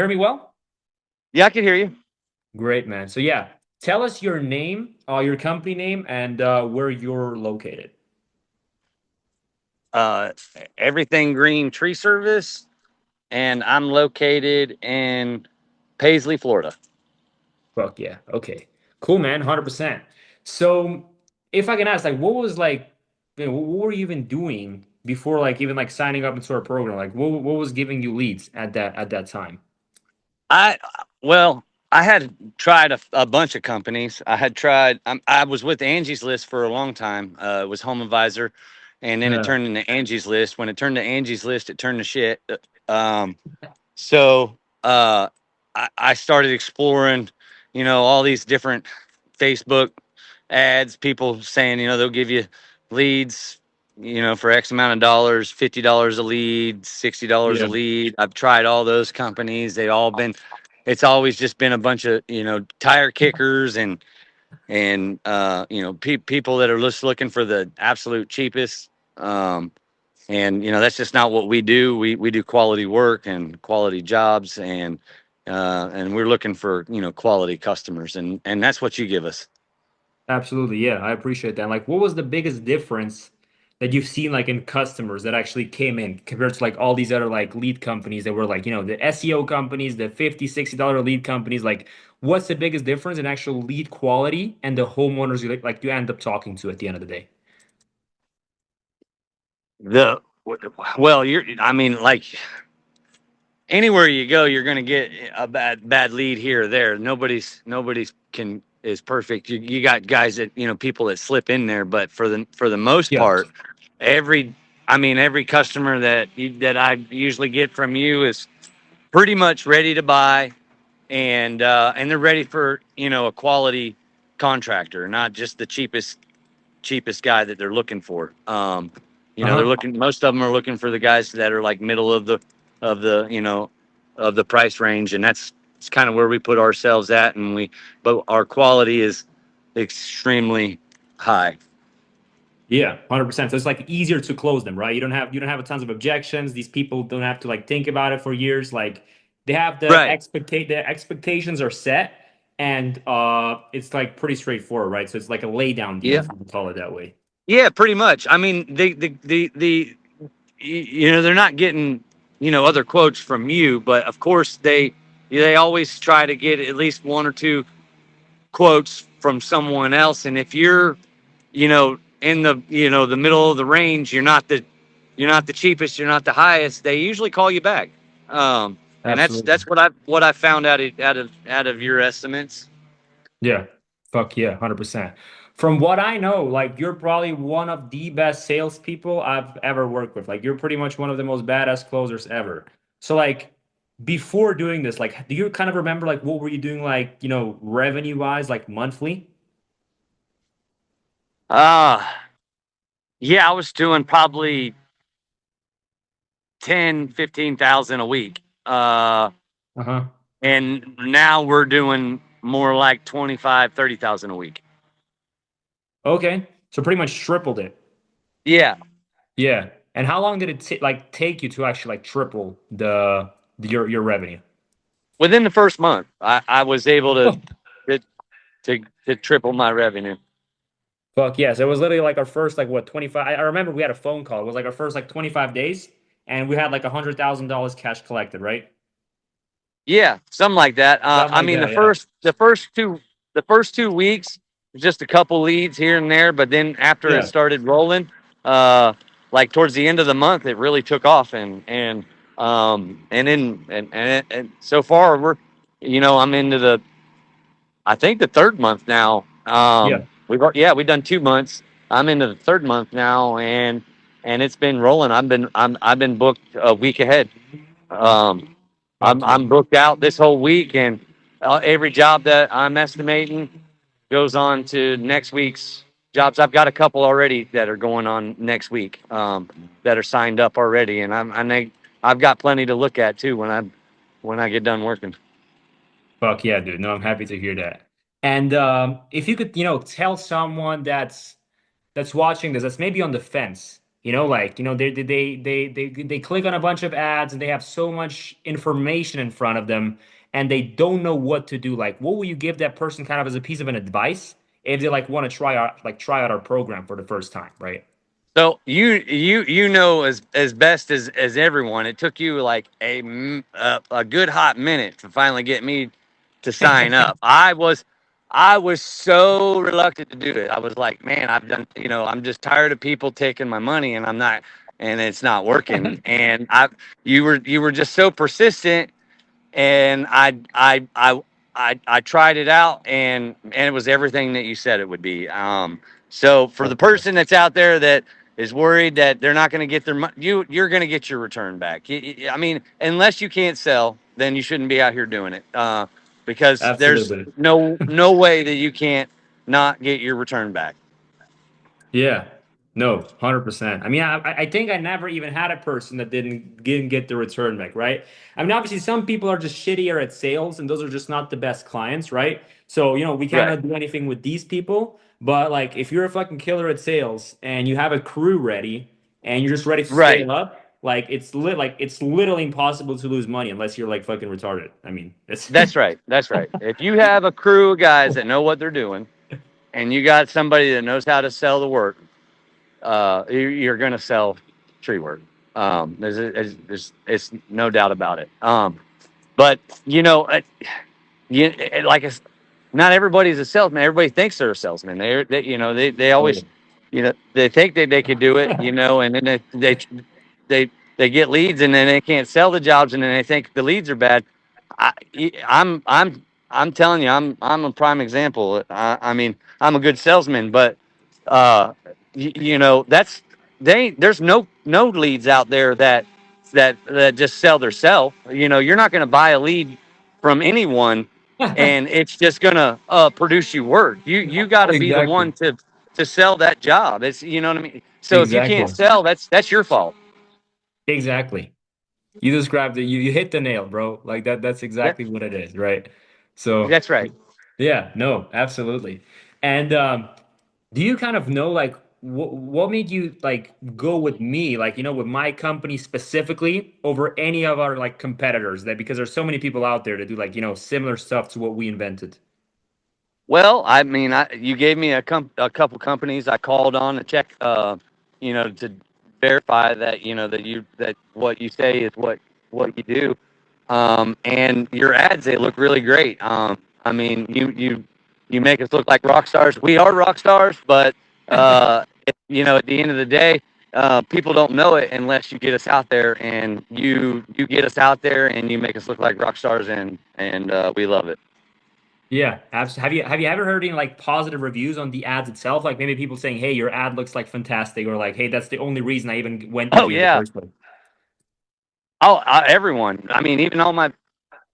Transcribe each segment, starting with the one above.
Hear me well? Yeah, I can hear you. Great, man. So yeah, tell us your name, your company name, and where you're located. Uh, Everything Green Tree Service, and I'm located in Paisley, Florida. Fuck yeah. Okay. Cool, man. 100%. So if I can ask, like, what was like, what were you even doing before, like, even like signing up into our program? Like, what was giving you leads at that time? I well, I had tried a bunch of companies. I was with Angie's List for a long time. It was HomeAdvisor, and then it Yeah. turned into Angie's List. When it turned to Angie's List, it turned to shit. Um, so I started exploring, all these different Facebook ads, people saying, they'll give you leads, for X amount of dollars, $50 a lead, $60 a Yeah. lead. I've tried all those companies. It's always just been a bunch of, tire kickers and people that are just looking for the absolute cheapest. And that's just not what we do. We do quality work and quality jobs, and we're looking for quality customers, and that's what you give us. Absolutely. Yeah, I appreciate that. Like, what was the biggest difference that you've seen like in customers that actually came in compared to like all these other like lead companies that were like, the SEO companies, the 50, $60 lead companies, like what's the biggest difference in actual lead quality and the homeowners you end up talking to at the end of the day? The well, I mean, like anywhere you go, you're going to get a bad lead here or there. Nobody's can is perfect. You got guys that people that slip in there, but for the most Yeah. part, every every customer that I usually get from you is pretty much ready to buy, and they're ready for a quality contractor, not just the cheapest guy that they're looking for. They're Uh-huh. looking. Most of them are looking for the guys that are like middle of the of the price range, and it's kind of where we put ourselves at. But our quality is extremely high. Yeah, 100%. So it's like easier to close them, right? You don't have a tons of objections. These people don't have to like think about it for years. Like they have Right. the expectations are set and it's like pretty straightforward, right? So it's like a lay down deal Yeah. if you can call it that way. Yeah. Pretty much. I mean, they're not getting other quotes from you, but of course they always try to get at least one or two quotes from someone else. And if you're, in the middle of the range, you're not the cheapest, you're not the highest, they usually call you back. And Absolutely. that's what I found out of your estimates. Yeah. Fuck yeah, 100%. From what I know, like you're probably one of the best salespeople I've ever worked with. Like you're pretty much one of the most badass closers ever. So like before doing this, like do you kind of remember like what were you doing like, revenue wise, like monthly? Uh yeah, I was doing probably 10, 15,000 a week. Uh-huh. And now we're doing more like 25, 30,000 a week. Okay. So pretty much tripled it. Yeah. Yeah. And how long did it take you to actually like triple your revenue? Within the first month, I was able Oh, to, to triple my revenue. fuck yes. It was literally like our first like what 25. I remember we had a phone call. It was like our first like 25 days and we had like $100,000 cash collected, right? Yeah, something like that. Something I like mean, that, yeah. the first 2 weeks, just a couple leads here and there, but then after it Yeah. started rolling, uh, like towards the end of the month, it really took off, and so far I'm into I think the third month now. Yeah. We've done 2 months. I'm into the third month now, and it's been rolling. I've been booked a week ahead. Um, I'm Fuck yeah. I'm booked out this whole week, and every job that I'm estimating goes on to next week's jobs. I've got a couple already that are going on next week, that are signed up already, and I think I've got plenty to look at too when I get done working. Fuck yeah, dude. No, I'm happy to hear that. And if you could, tell someone that's watching this, that's maybe on the fence, Like, they click on a bunch of ads and they have so much information in front of them and they don't know what to do. Like, what will you give that person kind of as a piece of an advice if they like want to try out our program for the first time, right? So you know as best as everyone, it took you like a good hot minute to finally get me to sign up. I was so reluctant to do it. I was like, man, I've done, I'm just tired of people taking my money and I'm not, and it's not working. And you were just so persistent, and I tried it out, and it was everything that you said it would be. So for the person that's out there that is worried that they're not going to get their money, you're going to get your return back. I mean, unless you can't sell, then you shouldn't be out here doing it, because there's Absolutely. no way that you can't not get your return back. Yeah. No, 100%. I mean, I think I never even had a person that didn't get the return back, right? I mean, obviously some people are just shittier at sales and those are just not the best clients, right? So, we Right. cannot do anything with these people, but like if you're a fucking killer at sales and you have a crew ready and you're just ready to Right. scale up, it's literally impossible to lose money unless you're like fucking retarded. I mean, it's That's right. That's right. If you have a crew of guys that know what they're doing, and you got somebody that knows how to sell the work, you're going to sell tree work. It's no doubt about it. But you know, like not everybody's a salesman. Everybody thinks they're a salesman. They always, they think that they could do it, and then they get leads, and then they can't sell the jobs, and then they think the leads are bad. I, I'm telling you, I'm a prime example. I mean, I'm a good salesman, but uh, that's there's no leads out there that just sell their self. You're not going to buy a lead from anyone, and it's just going to produce you work. You got to be the exactly. one to sell that job. It's, you know what I mean. So if you can't Exactly. sell, that's your fault. Exactly. You described it. You hit the nail, bro. Like that's That, exactly what it is, right? So, that's right. yeah, no, absolutely. And do you kind of know like what made you like go with me, like with my company specifically over any of our like competitors that because there's so many people out there that do like, similar stuff to what we invented. Well, I mean, you gave me a couple companies I called on to check, to verify that that what you say is what you do. And your ads, they look really great. I mean, you make us look like rock stars. We are rock stars, but at the end of the day, people don't know it unless you get us out there, and you get us out there, and you make us look like rock stars, and we love it. Yeah, absolutely. Have you ever heard any like positive reviews on the ads itself? Like maybe people saying, "Hey, your ad looks like fantastic," or like, "Hey, that's the only reason I even went with Oh you in the yeah. first place." Oh, everyone. I mean, even all my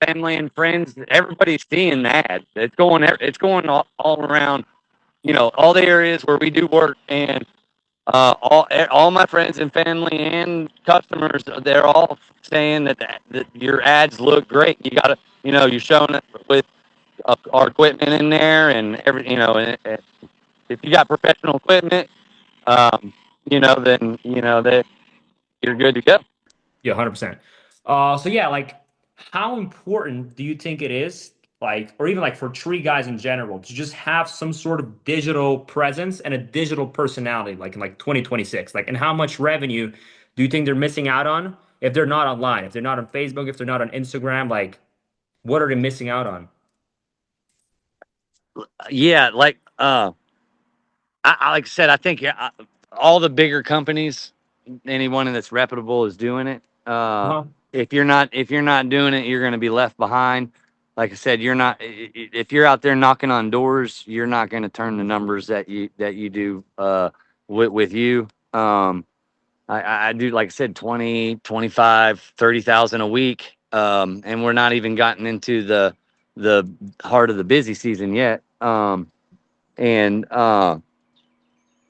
family and friends, everybody's seeing that. It's going all around. All the areas where we do work, and all my friends and family and customers, they're all saying that your ads look great. You got to, you're showing it with our equipment in there, and and if you got professional equipment, then that you're good to go. Yeah, 100%. So yeah, like how important do you think it is, like, or even like for tree guys in general, to just have some sort of digital presence and a digital personality, like in like 2026? Like, and how much revenue do you think they're missing out on if they're not online, if they're not on Facebook, if they're not on Instagram? Like, what are they missing out on? Yeah, like I said, I think all the bigger companies, anyone that's reputable is doing it. Uh-huh. If you're not doing it, you're going to be left behind. Like I said, you're not. If you're out there knocking on doors, you're not going to turn the numbers that you do with you. I do, like I said, 20, 25, 30,000 a week, and we're not even gotten into the heart of the busy season yet. And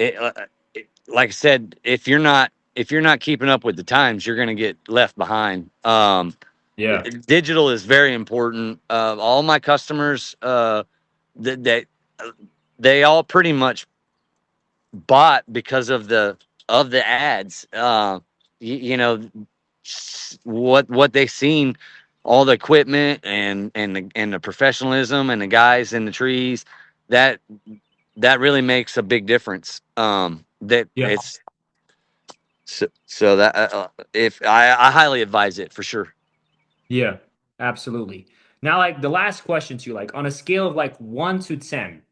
it, like I said, if you're not keeping up with the times, you're going to get left behind. Yeah. Digital is very important. All my customers, that they all pretty much bought because of the of the ads. You know, what they seen, all the equipment and the professionalism and the guys in the trees, that that really makes a big difference. That Yeah. it's so that if I highly advise it for sure. Yeah, absolutely. Now, like the last question to you, like on a scale of like 1 to 10,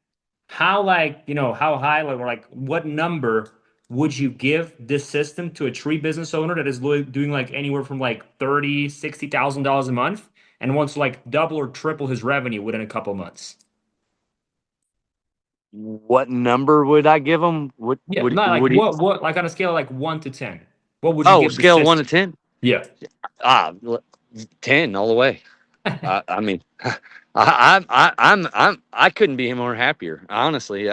how like, how high, like, or like what number would you give this system to a tree business owner that is doing like anywhere from like 30, $60,000 a month and wants to like double or triple his revenue within a couple months? What number would I give them? Yeah, not like Would you? what like on a scale of like 1 to 10, what would you Oh, give the scale 1 to system? 10. Yeah. Ah, 10 all the way. I mean, I couldn't be more happier. Honestly,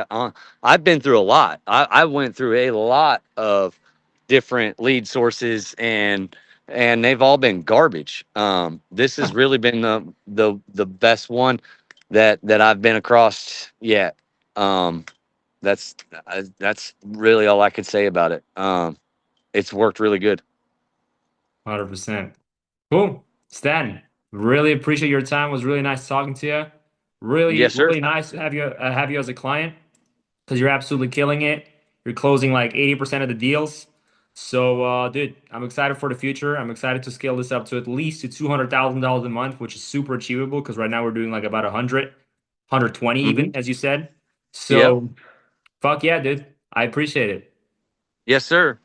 I've been through a lot. I went through a lot of different lead sources, and they've all been garbage. This has really been the best one that I've been across yet. Um, that's really all I could say about it. It's worked really good. 100%. Cool. Stan, really appreciate your time. It was really nice talking to you. Really, Yes, sir. really nice to have you as a client because you're absolutely killing it. You're closing like 80% of the deals. So, dude, I'm excited for the future. I'm excited to scale this up to at least to $200,000 a month, which is super achievable because right now we're doing like about 100, 120 Hmm. even, as you said. Yep. So, fuck yeah, dude. I appreciate it. Yes, sir.